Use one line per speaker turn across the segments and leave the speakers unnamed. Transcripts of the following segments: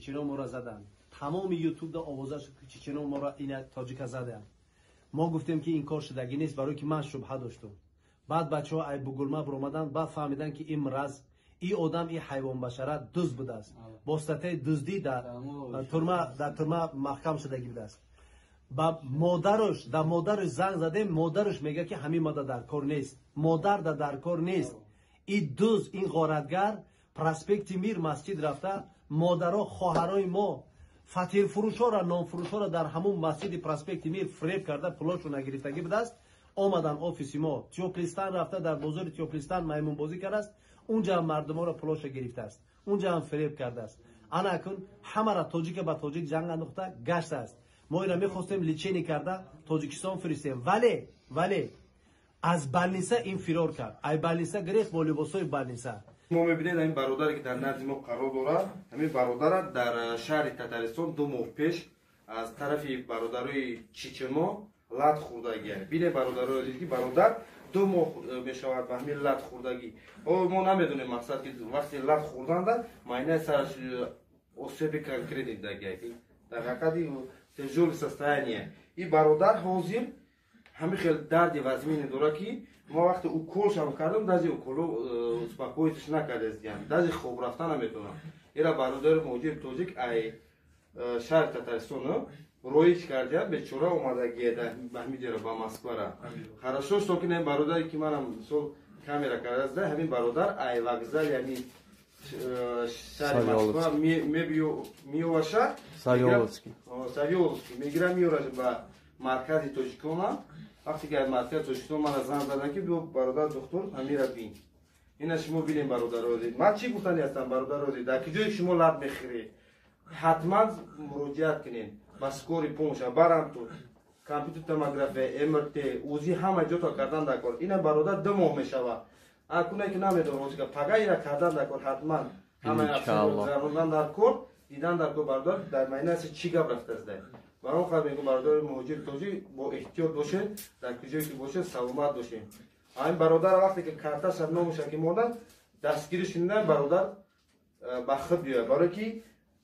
چیچنو ما را زدن. تمام یوتیوب دا آوازش چیچنو ما را این تاجیک زدن. ما گفتیم که این کار شدگی نیست برای که من شبهه داشتم. بعد بچه‌ها ای بگلما برآمدن بعد فهمیدن که این مرض این آدم این حیوان بشره دزد بوده است. با واسطه دزدی در ترمه محکم شدگی بوده است. با مادرش در مادرش زنگ زدیم مادرش میگه که همین ماده در کار نیست. مادر در کار نیست. این دزد این غارتگر پراسپکت میر مسجد رفته مادرها خواهرای ما فطیر فروشا را نان فروشا را در همون مسجد پراسپکت میر فریب کرده پولاشو نگرفتگی بوده است. آمدن آفیس ما تیوپلیستان رفته در بازار تیوپلیستان میمون بازی کرده است. اونجا هم مردم را پولاشو گرفته است. اونجا هم فریب کرده است. انا اکن همه را تاجیک به تاجیک جنگ انداخته گشت است. ما اینا میخواستیم لیچینی کرده تاجیکستان فرستیم ولی از بالنیسا این فرار کرد. ای بالنیسا گرفت با لباسای بالنیسا.
ما میبینید این برادری که در نزد ما قرار داره همین برادر در شهر تتارستان 2 ماه پیش از طرف برادرای چیچنو لات خوردگی بینه برادرای دیگه برادر 2 ماه میشود به همین لات خوردگی ما نمیدونیم مقصد که وقتی لات خوردن معنی سرش особи конкретный дагяки در حقیقت تجربه состояние این برادر حاضر همین خیلی درد وزمین داره که ما وقتی اوکولش هم کردم دازی اوکولو اسپاکویتش نکرده یعنی دازی خوب رفتن نمیتونم ایرا برادر موجود توجیک ای شهر تتارستان رویش کردیم به چورا اومده گیده بهمیده را با مسکو را хорошо что که این برادری که منم سول کامera کرده همین برادر ای وگزال یعنی شهر مسکو میوشه
Савеловский
میگیرم میوره با مرکز توجیکونا وقتی که مرکز توجیکونا من زنگ زدن که برادر دکتر امیر بین اینا شما ببینید برادر روزی ما چی گفتنی هستم برادر روزی در کجای شما لب میخری حتما مراجعت کنین مسکوری پونش برام تو کامپیوتر توموگرافی امرت اوزی همه جا تا کردن دکار اینا برادر 2 ماه میشوه اکنون که نمیدونم روزی که پگای را کردن دکار حتما همه افسران در کور دیدن در کور برادر در میناس چی گپ رفته است برام خواهد میگم برادر مهاجر توجی با احتیاط باشه در کجایی که باشه سلامت باشه این برادر وقتی که کارتا سرنامه شکی مردن دستگیرش شدن برادر با خود بیاد برای که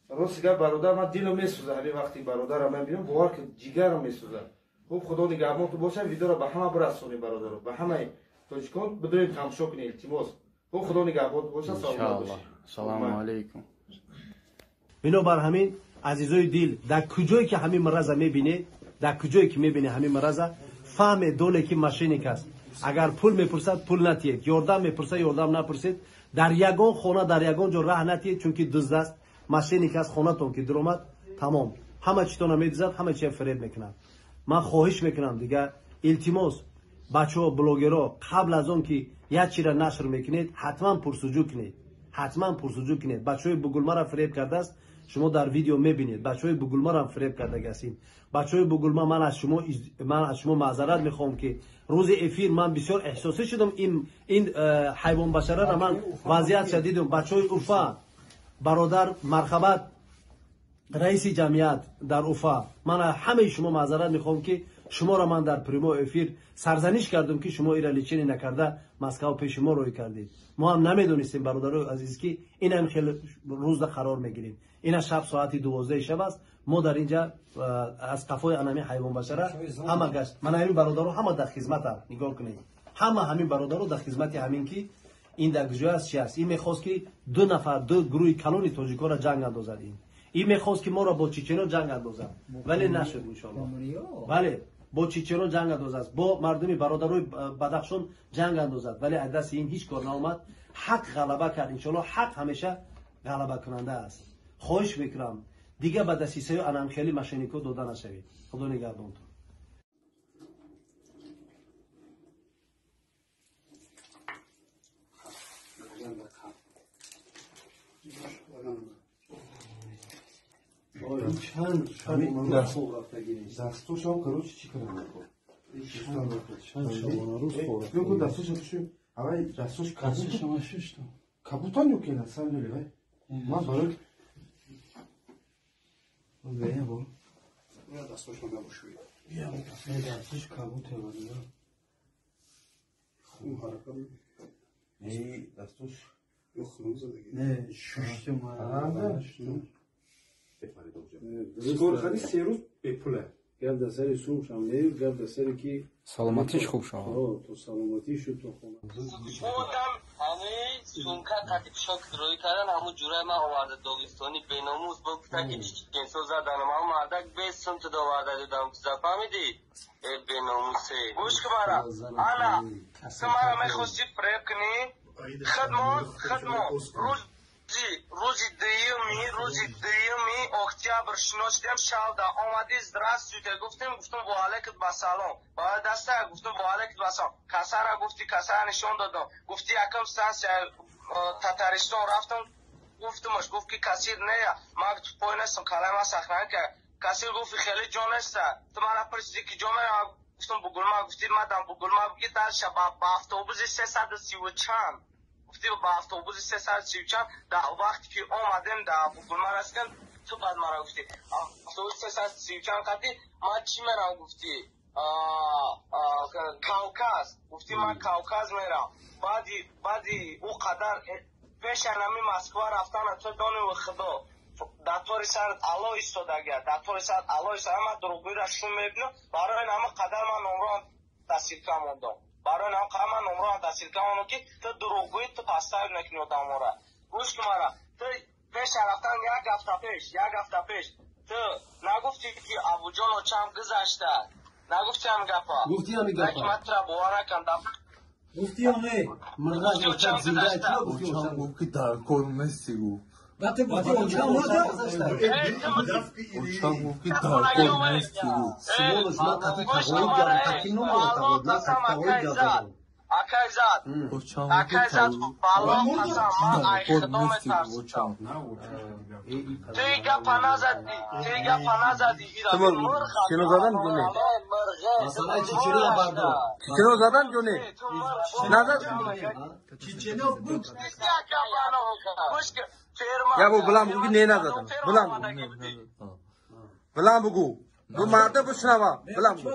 روزگار برادر من دلم میسوزه همین وقتی برادر من ببینم باور که جیگرم میسوزه خوب خدا نگهبان تو باشه ویدیو رو به همه برسونی برادر رو به همه توجیکان بدون تماشا کنید التماس خوب خدا نگهبان تو باشه سلامت باشه
سلام علیکم
بنابر همین عزیزای دل در کجایی که همین مرض میبینید در کجایی که میبینید همین مرض فهم دوله که ماشینیک است اگر پول میپرسد پول نتید یاردم میپرسد یاردم نپرسید در یگان خانه در یگان جا راه نتید چون که دزد است ماشینیک است خانه تون که درآمد تمام همه چیتون میدزد همه چی فریب میکنن من خواهش میکنم دیگه التماس بچه‌ها بلاگرها قبل از اون که یک چیز را نشر میکنید حتما پرسجو کنید بچهای بگلما را فریب کرده است شما در ویدیو میبینید بچهای بگلما را فریب کرده هستین بچهای بگلما من از شما معذرت میخوام که روز افیر من بسیار احساسی شدم این حیوان بشره را من وضعیت شدیدم بچهای اوفا برادر مرحبت رئیس جمعیت در اوفا من همه شما معذرت میخوام که شما را من در پریمو افیر سرزنش کردم که شما ایرا لیچینی نکرده مسکو پیش ما روی کردید ما هم نمیدونستیم برادرای عزیز که این هم خیلی روز قرار میگیریم اینا شب ساعت 12 شب است ما در اینجا از قفای انمی حیوان بشره همه گشت من همین برادرها همه در خدمت هم نگاه کنید همین برادرها در خدمت همین که این در گجای است چی است این میخواست که 2 نفر 2 گروه کلونی تاجیکا را جنگ اندازد این میخواست که ما را با چیچنو جنگ اندازد ولی نشد ان شاء الله ولی با چیچنو جنگ اندازد با مردمی برادرای بدخشان جنگ اندازد ولی از دست این هیچ کار نآمد حق غلبه کرد ان شاء الله حق همیشه غلبه کننده است خواهش میکنم دیگه به دسیسه انامخیلی ماشینیکو داده نشوید خدا نگهدارتون چند
دستوش هم کروش چی کنم
چند شبانه روز خورد
بگو دستوش هم اوه دستوش کبوتان یو کنه سم دولی وای من برای بیا با
بیا دستوش رو نباشوی
بیا دستوش کبوته ولی
خون حرکت
ای دستوش
یو خون زدگی
نه شوشته ما
Скоро хани 3 рӯз бепуле.
گرد سری سوم شامل گرد سری کی
سلامتیش خوب شد.
تو سلامتی شد تو خونه
بودم همه سونکا تکشاک دروی کردن همون جورای من آورده داغستانی بیناموز با تکی جنسو زدن من مردک به سمت داورده دیدم زفهمیدی بیناموزه گوش که برا انا سمارا میخواستی فریب کنی خدمون روزی دیمی اکتبر شناختیم شالده آمدی здравствуйте گفتم با علیکت با سلام با دسته گفتم با علیکت با سلام کسا را گفتی کسا نشون دادم گفتی یکم سنس تتارستان رفتم گفتمش گفت که کسیر نه ما تو پای نستم کلمه سخنان که کسیر گفتی خیلی جان است تو من پرسیدی که جان گفتم بگلما گفتی مدام بگلما بگی در شباب با اتوبوس 330 چند گفتی با اتوبوس 330 چند در وقتی که آمدیم در بگلما رسیدم تو بعد مرا گفتی اتوبوس 330 چند قدی ما چی میرم گفتی کاوکاز گفتی من کاوکاز میرم بعدی او قدر پیش نمی مسکو رفتن تو دانی و خدا در طور سر الله ایستادگی در طور سر الله ایستادگی من دروغگویی را شون میبینم برای نمه قدر من نمره دستیر کم موندم برای نمه قدر من نمره دستیر کم موندم که تو دروغگویی تو پستایی نکنی دام را گوش که مرا تو پیش رفتن یک هفته پیش تو نگفتی که ابو جان و چم گذشته نگفتی هم گفا
گفتی هم گفا
حکمت را بواره کندم
گفتی هم مرغاش اوچم زنده ایتلا گفتی اوچم
گفتی در کل مسیگو
وقتی گفتی اوچم مرده
اوچم گفتی در کل مسیگو
سیمونش من قطعی تقوید گردم تکی نمونه تقوید من تقوید گردم
Akayzat, balon qasam, man ay xidom etarsan. Tüyga pana zadi.
Tamam, kino zadan gune.
Masala çiçeği yapardı.
Kino zadan gune. Nazar.
Çiçeği bu.
Ya bu bulan bugün ne nazadan? Bulan bugün. Bu madde bu sınava. Bulan bu.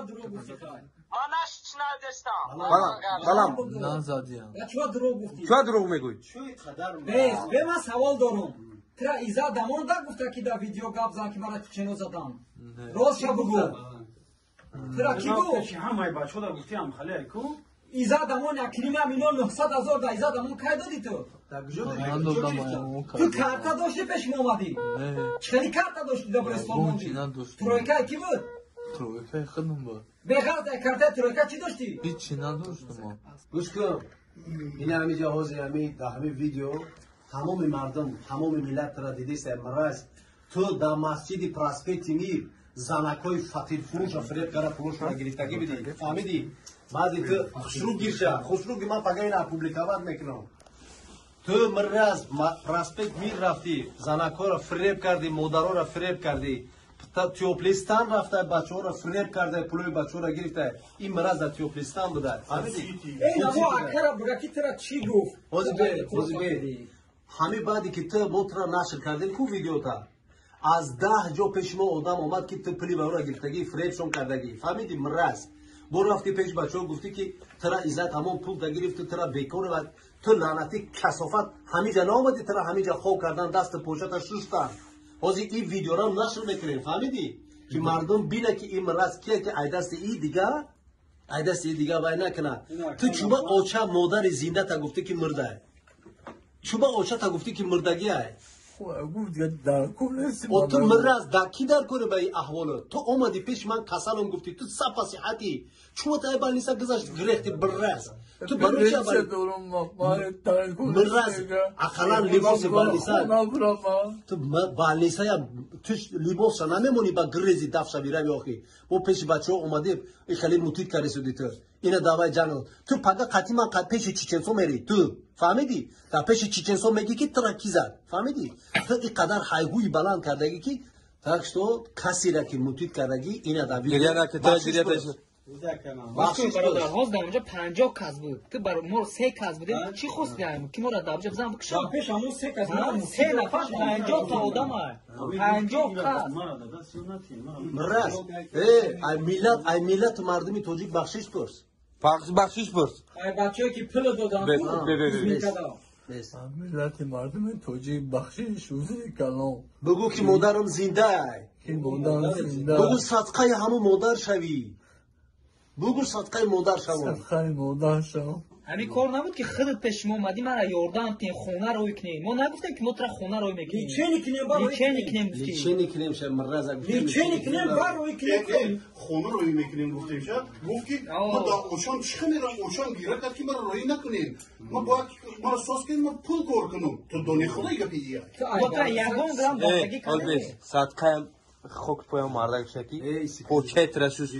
Manаш надестам.
Balam. Nazadiyan.
چرا دروغ گفتی؟
چرا دروغ میگویی؟
بس به من سوال دارم. ترا ایزا دامون دا گفته که دا ویدیو گپ زن که برای چنو زدم. راست بگو. ترا کی گفت؟
همه بچه ها گفتی هم خاله کو
ایزا دامون 1,900,000 دا ایزا دامون کی دادی تو؟ تو کارتا داشتی پیش اومدی. چخلی کارتا داشتی دبیرستان موندی. ترویکا کی بود؟
ترویکا خودم بود.
بغیر از کارتا ترویکا چی داشتی؟
هیچی نداشتم.
گوش کن این همه جهاز همه ویدیو تمام مردم تمام ملت را دیدی مرز تو در مسجد پراسپکت میر زنکای فقیر فروش فریب کرده فروش را گرفتگی بدی فهمیدی بعضی تو خسرو گیرشه خسرو که من پگه این پوبلیکاوت میکنم تو مرز پراسپکت میر رفتی زنکای را فریب کردی مادرها را فریب کردی تیوپلیستان رفته بچه ها را فریب کرده پولوی بچه ها را گرفته این مرز در تیوپلیستان بوده فهمیدی
این اما اکر برکی ترا چی گفت
حوزی بی همه بعدی که تو موتر نشر کردیم کو ویدیو تا از 10 جا پیش ما آدم آمد که تو پلی به او را گرفتگی فریب شون کردگی فهمیدی مرز بو رفتی پیش بچه ها گفتی که ترا ایزا تمام پول دا گرفت ترا بیکار و تو لعنتی کثافت همه جا نامدی ترا همه جا خوب کردن دست پوشت شستن حوزی این ویدیو را نشر میکنیم فهمیدی که مردم بینه که این مرز کیه که ایدست ای دیگه وای نکنه تو چوبا اوچا مادر زنده تا گفته که مرده چوبا اوچا تا گفته که مردگی ای
گفت در کل
او تو مرز در کی در کنه به این احوال تو اومدی پیش من کسالم گفتی تو صفا صحتی چوبا تا ایبال نیسا گذاشت گرختی برز تو برو چه مرز اقلا لباس بالنیسا تو بالنیسا یا توش لباس نمیمونی با گریزی دفشا بیره بیاخی و پیش بچه ها اومده خیلی متید کاری سودی تو اینا دعوای جانو تو پگه قطعی من پیش چیچنسو میری تو فهمیدی در پیش چیچنسو میگی که ترکی زد فهمیدی تو اینقدر هایگوی بلند کردگی که تاکش تو کسی را که متید کردگی اینا در
گریه نکته
باشه برادر هاز در اونجا 50 کس بود تو بر ما 3 کس بودیم چی خوست داریم کی ما را در اونجا بزنم بکشم پیش همون 3 کس من 3 نفر 50 تا آدم 50 کس
مرز ای ملت مردمی توجیک بخشش پرس
بخشش پرس
ای بچه‌ای که پول دادن
ملت مردم توجیه بخشش وزیر کلام
بگو که مادرم زنده ای بگو صدقه همون مادر شوی. بگو صدقه مادر شوی.
همین کار نبود که خودت پیش ما اومدی من یاردم تین خونه روی کنی. ما نگفتیم که ما تر خونه روی میکنیم.
چه نکنیم شب مرزا گفتیم.
خونه روی میکنیم گفتیم شب. گفت که ما دا اوشان چخه میرم اوشان گیره کرد که ما روی نکنیم. ما باید ما را ساز کنیم ما پول کار کنیم. تو دانی خونه گپیدیه.
تو تا یگان گرام باقی کنی.
صدقه خوک پایم مرده شکی. پوچه ترسوس